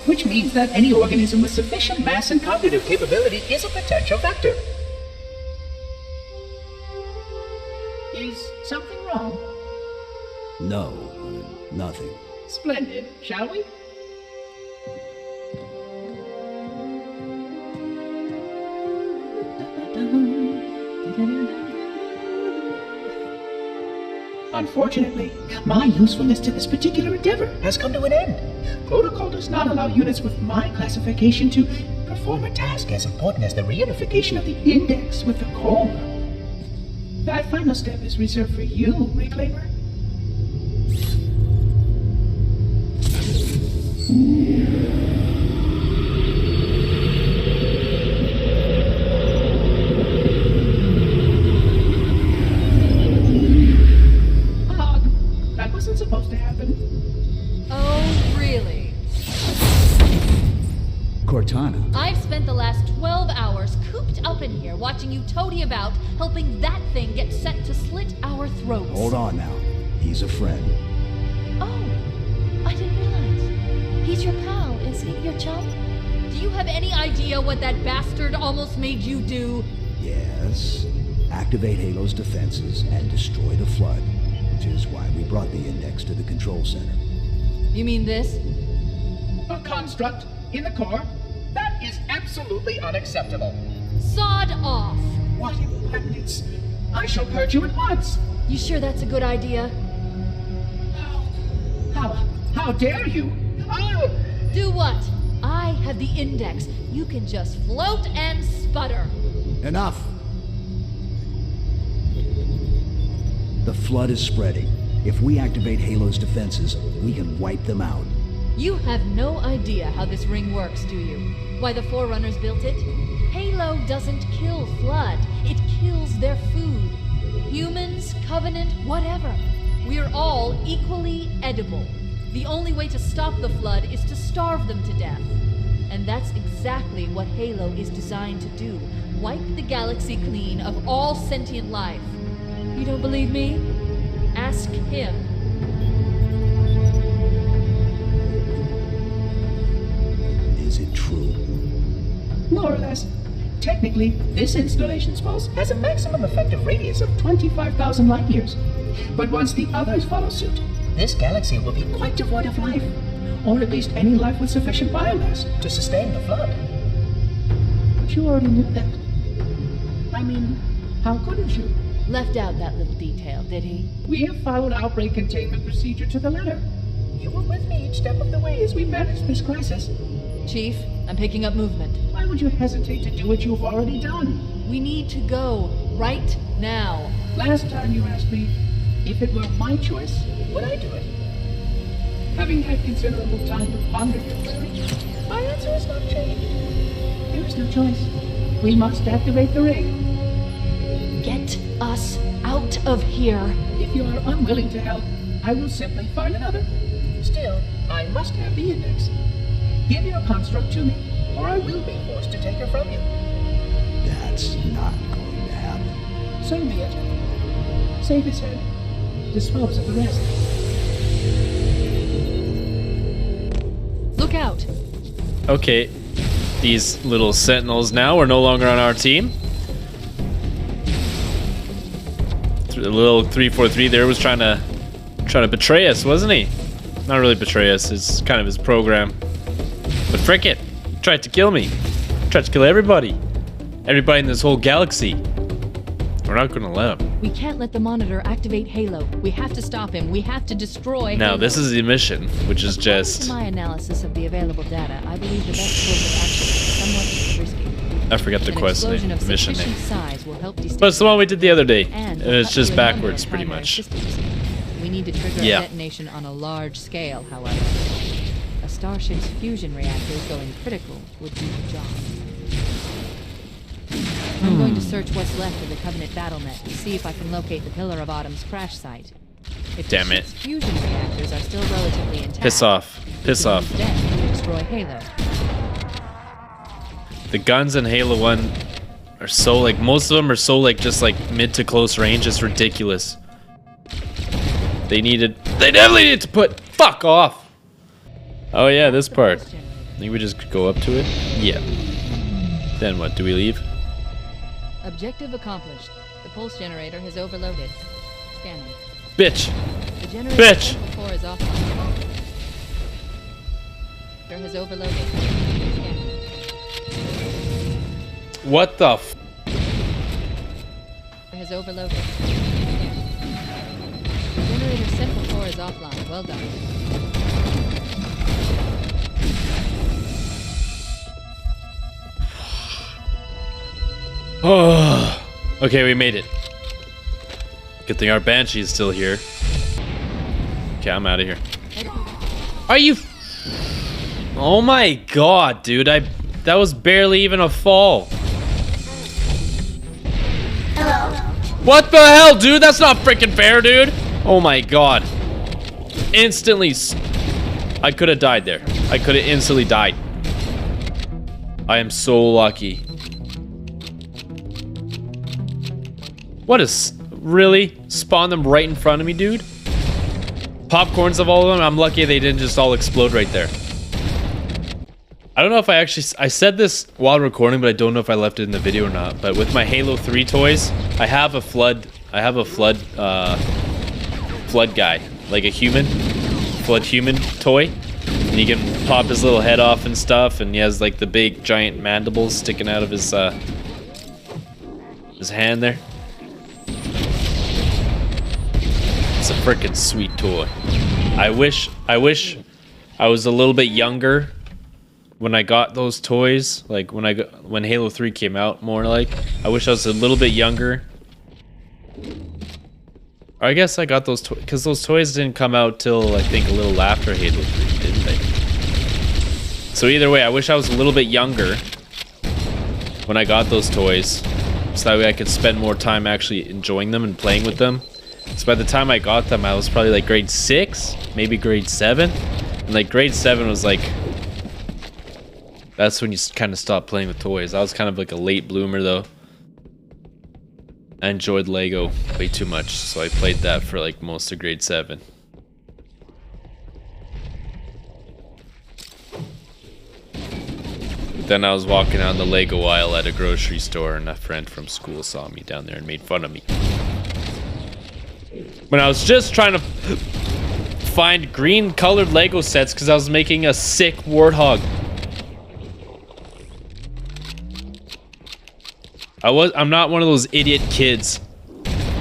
which means that any organism with sufficient mass and cognitive capability is a potential vector. Is something wrong? No, nothing. Splendid, shall we? Unfortunately, my usefulness to this particular endeavor has come to an end. Protocol does not allow units with my classification to perform a task as important as the reunification of the index with the core. That final step is reserved for you, Reclaimer. That wasn't supposed to happen. Oh, really? Cortana. I've spent the last 12 hours cooped up in here watching you toady about, helping that thing get set to slit our throats. Hold on now. He's a friend. Oh, I didn't realize. He's your pal, is he? Your chum? Do you have any idea what that bastard almost made you do? Yes. Activate Halo's defenses and destroy the flood, which is why we brought the index to the control center. You mean this? A construct in the core? That is absolutely unacceptable. Sod off! What impertinence! I shall purge you at once! You sure that's a good idea? How dare you? Oh! Do what? I have the index. You can just float and sputter. Enough! The flood is spreading. If we activate Halo's defenses, we can wipe them out. You have no idea how this ring works, do you? Why the Forerunners built it? Halo doesn't kill Flood. It kills their food. Humans, Covenant, whatever. We're all equally edible. The only way to stop the Flood is to starve them to death. And that's exactly what Halo is designed to do. Wipe the galaxy clean of all sentient life. You don't believe me? Ask him. Is it true? More or less. Technically, this installation's pulse has a maximum effective radius of 25,000 light years. But once the others follow suit, this galaxy will be quite devoid of life. Or at least any life with sufficient biomass to sustain the flood. But you already knew that. I mean, how couldn't you? Left out that little detail, did he? We have followed outbreak containment procedure to the letter. You were with me each step of the way as we managed this crisis. Chief, I'm picking up movement. Why would you hesitate to do what you've already done? We need to go right now. Last time you asked me, if it were my choice, would I do it? Having had considerable time to ponder your query, my answer has not changed. There is no choice. We must activate the ring. Get us out of here. If you are unwilling to help, I will simply find another. Still, I must have the index. Give your construct to me, or I will be forced to take her from you. That's not going to happen. So be it. Save his head. Dispose of the rest. Look out. Okay, these little sentinels now are no longer on our team. The little 343 there was trying to betray us, wasn't he? Not really betray us, it's kind of his program. But frick it, he tried to kill me. Tried to kill everybody. Everybody in this whole galaxy. We're not gonna let him. We can't let the monitor activate Halo. We have to stop him. We have to destroy Now, Halo. this is the mission, which is According just... to my analysis of the available data, I believe the best course of action is somewhat risky. I forgot the An quest explosion name, of mission sufficient name. size will help But it's the one we did the other day. and And it's just cut through a number backwards, of pretty primary much. systems. We need to trigger Yeah. a detonation on a large scale, however. A starship's fusion reactors going critical would do the job. I'm going to search what's left of the Covenant BattleNet to see if I can locate the Pillar of Autumn's crash site. If Damn the it. ship's fusion reactors are still relatively intact, Piss off. Piss we can off. use them to destroy Halo. The guns in Halo 1 are so like, most of them are so like just like mid to close range, it's ridiculous. They definitely needed to put, fuck off. Oh yeah, this part. I think we just go up to it. Yeah. Then what? Do we leave? Objective accomplished. The pulse generator has overloaded. Scanning. Bitch! The generator Bitch! Core is offline. Has overloaded. Scanning. What the f? Has overloaded. Scanning. The generator's central core is offline. Well done. Oh, okay, we made it. Good thing our Banshee is still here. Okay, I'm out of here. Are you? Oh my god, dude! That was barely even a fall. Hello. What the hell, dude? That's not freaking fair, dude. Oh my god! Instantly, I could have died there. I could have instantly died. I am so lucky. What is really spawn them right in front of me, dude? Popcorns of all of them. I'm lucky they didn't just all explode right there. I don't know if I said this while recording, but I don't know if I left it in the video or not. But with my Halo 3 toys, I have a flood guy, like a flood human toy. And he can pop his little head off and stuff, and he has like the big giant mandibles sticking out of his hand there. It's a freaking sweet toy. I wish I was a little bit younger when I got those toys. Like when Halo 3 came out, more like. I wish I was a little bit younger. Or I guess I got those toys because those toys didn't come out till I think a little after Halo 3, didn't they? So either way, I wish I was a little bit younger when I got those toys, so that way I could spend more time actually enjoying them and playing with them. So by the time I got them, I was probably like grade 6, maybe grade 7. And like grade 7 was like, that's when you kind of stopped playing with toys. I was kind of like a late bloomer though. I enjoyed Lego way too much, so I played that for like most of grade 7. But then I was walking down the Lego aisle at a grocery store, and a friend from school saw me down there and made fun of me. When I was just trying to find green colored Lego sets because I was making a sick warthog. I'm not one of those idiot kids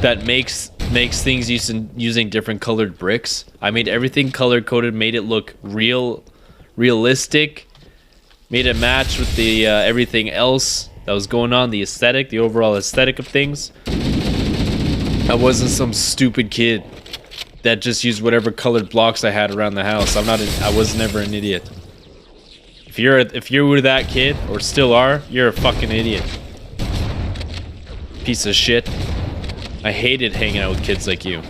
that makes things using different colored bricks. I made everything color coded, made it look realistic, made it match with the everything else that was going on, the aesthetic, the overall aesthetic of things. I wasn't some stupid kid that just used whatever colored blocks I had around the house. I was never an idiot. If you were that kid or still are, you're a fucking idiot. Piece of shit. I hated hanging out with kids like you.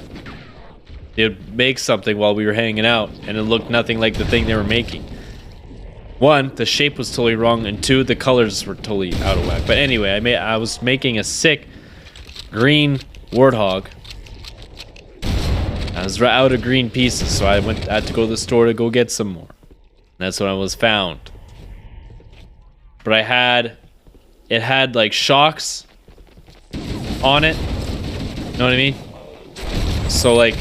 They would make something while we were hanging out and it looked nothing like the thing they were making. One, the shape was totally wrong, and two, the colors were totally out of whack. But anyway, I was making a sick green warthog. I was out of green pieces, so I had to go to the store to go get some more. That's when I was found. But it had like shocks on it. Know what I mean? So like,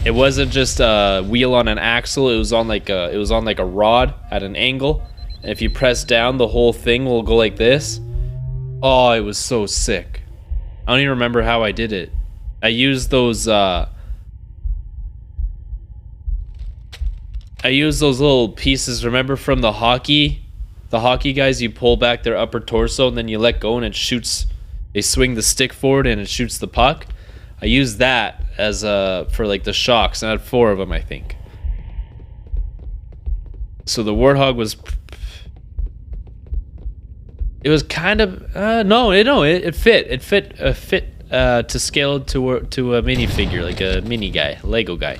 it wasn't just a wheel on an axle. It was on like a rod at an angle. And if you press down, the whole thing will go like this. Oh, it was so sick. I don't even remember how I did it. I used those little pieces, remember from the hockey guys, you pull back their upper torso and then you let go and it shoots, they swing the stick forward and it shoots the puck. I used that as for like the shocks, and I had 4 of them, I think. So the warthog was, it was kind of it fit to scale to a minifigure, like a mini guy, Lego guy.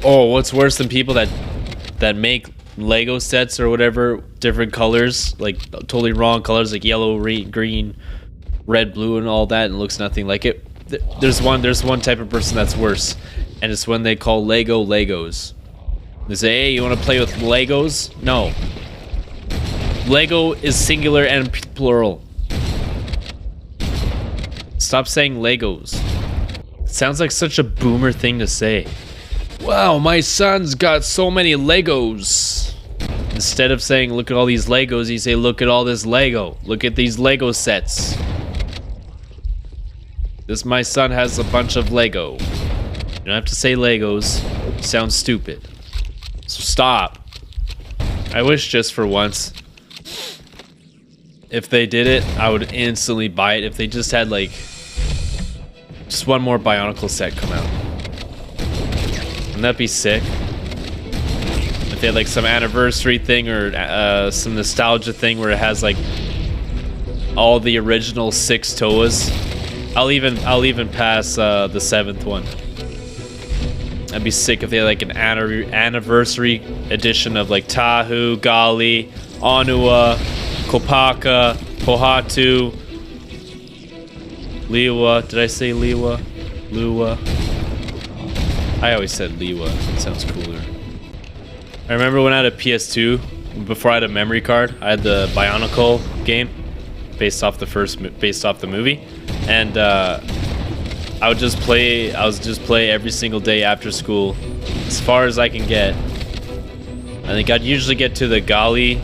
Oh, what's worse than people that make Lego sets or whatever, different colors, like totally wrong colors, like yellow, green, red, blue, and all that, and it looks nothing like it. There's one type of person that's worse, and it's when they call Lego Legos. They say, hey, you want to play with Legos? No. Lego is singular and plural. Stop saying Legos. It sounds like such a boomer thing to say. Wow, my son's got so many Legos. Instead of saying, look at all these Legos, you say, look at all this Lego. Look at these Lego sets. My son has a bunch of Lego. You don't have to say Legos. It sounds stupid. So stop. I wish just for once, if they did it, I would instantly buy it. If they just had like, just one more Bionicle set come out. Wouldn't that be sick? If they had like some anniversary thing or some nostalgia thing where it has like all the original 6 Toas. I'll even pass the 7th one. That'd be sick if they had like an anniversary edition of like Tahu, Gali, Anua, Kopaka, Pohatu, Liwa. Did I say Liwa? Lua. I always said Liwa. It sounds cooler. I remember when I had a PS2, before I had a memory card, I had the Bionicle game based off the movie, and I would just play every single day after school, as far as I can get. I think I'd usually get to the Gali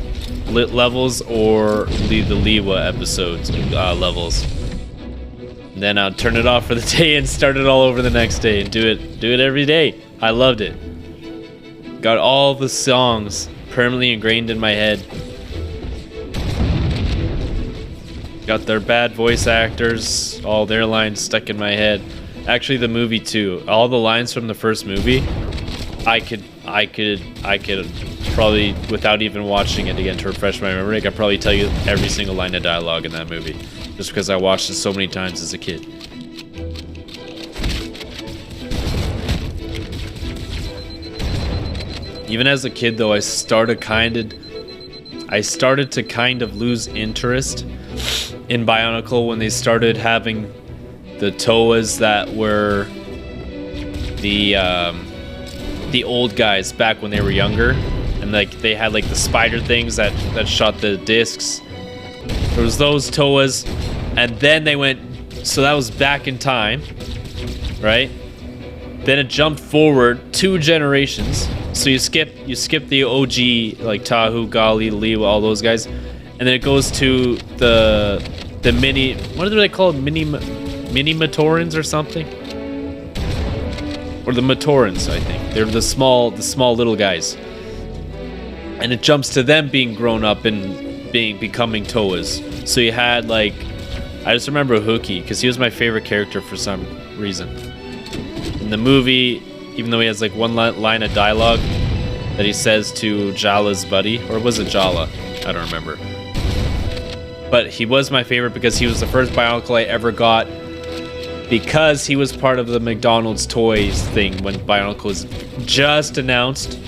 levels or the Liwa episodes levels. And then I'd turn it off for the day and start it all over the next day and do it every day. I loved it. Got all the songs permanently ingrained in my head. Got their bad voice actors, all their lines stuck in my head. Actually, the movie too. All the lines from the first movie, I could probably, without even watching it again to refresh my memory, I could probably tell you every single line of dialogue in that movie, just because I watched it so many times as a kid. Even as a kid, though, I started to kind of lose interest in Bionicle when they started having the Toas that were the old guys back when they were younger, and like they had like the spider things that shot the discs. There was those Toas, and then they went. So that was back in time, right? Then it jumped forward 2 generations. So you skip the OG like Tahu, Gali, Liwa, all those guys, and then it goes to the mini. What are they called? Mini Matorans or something? Or the Matorans, I think. They're the small little guys. And it jumps to them being grown up and becoming Toas. So you had like, I just remember Hookie because he was my favorite character for some reason. In the movie, even though he has like one line of dialogue that he says to Jala's buddy, or was it Jala? I don't remember. But he was my favorite because he was the first Bionicle I ever got, because he was part of the McDonald's toys thing when Bionicle was just announced.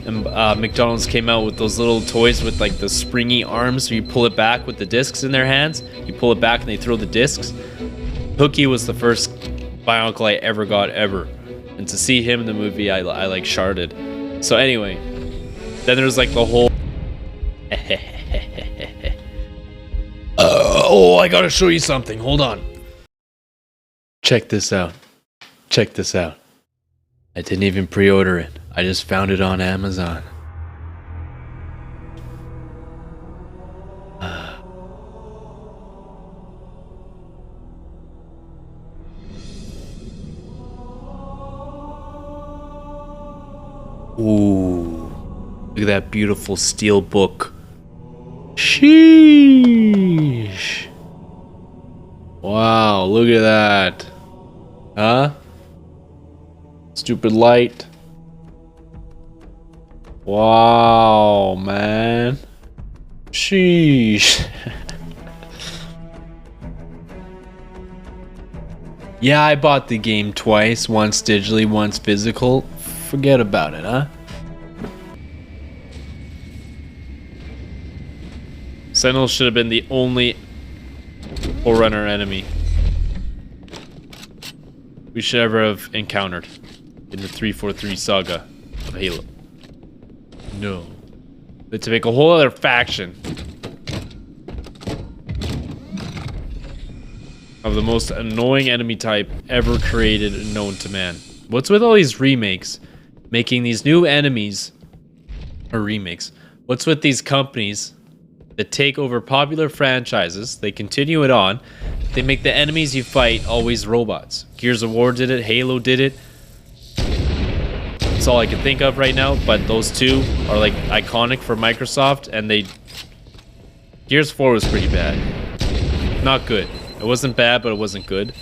And McDonald's came out with those little toys with like the springy arms, so you pull it back with the discs in their hands. You pull it back and they throw the discs. Hookie was the first Bionicle I ever got ever. And to see him in the movie, I like sharded. So anyway, then there's like the whole oh, I gotta show you something. Hold on. Check this out. Check this out. I didn't even pre-order it. I just found it on Amazon. Ooh. Look at that beautiful steel book. Sheesh. Wow, look at that. Huh? Stupid light. Wow, man. Sheesh. Yeah, I bought the game twice. Once digitally, once physical. Forget about it, huh? Sentinel should have been the only Forerunner enemy we should ever have encountered in the 343 saga of Halo. No. But to make a whole other faction of the most annoying enemy type ever created and known to man. What's with all these remakes? Making these new enemies, or remakes. What's with these companies that take over popular franchises, they continue it on, they make the enemies you fight always robots. Gears of War did it, Halo did it. That's all I can think of right now, but those two are like iconic for Microsoft, and Gears 4 was pretty bad. Not good. It wasn't bad, but it wasn't good.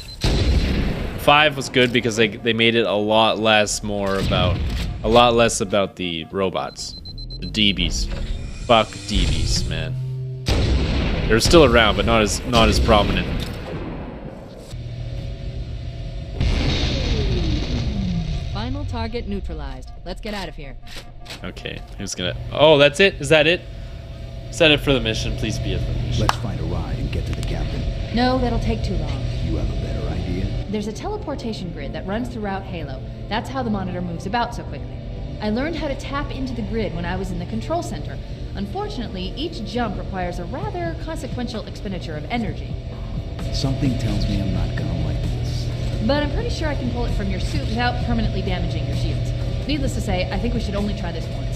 5 was good because they made it a lot less about the robots. The DBs. Fuck DBs, man. They're still around, but not as prominent. Final target neutralized. Let's get out of here. Okay, who's gonna... Oh, that's it? Is that it? Is that it for the mission? Please be it for the mission. Let's find a ride and get to the captain. No, that'll take too long. You have a better idea? There's a teleportation grid that runs throughout Halo. That's how the monitor moves about so quickly. I learned how to tap into the grid when I was in the control center. Unfortunately, each jump requires a rather consequential expenditure of energy. Something tells me I'm not gonna like this. But I'm pretty sure I can pull it from your suit without permanently damaging your shields. Needless to say, I think we should only try this once.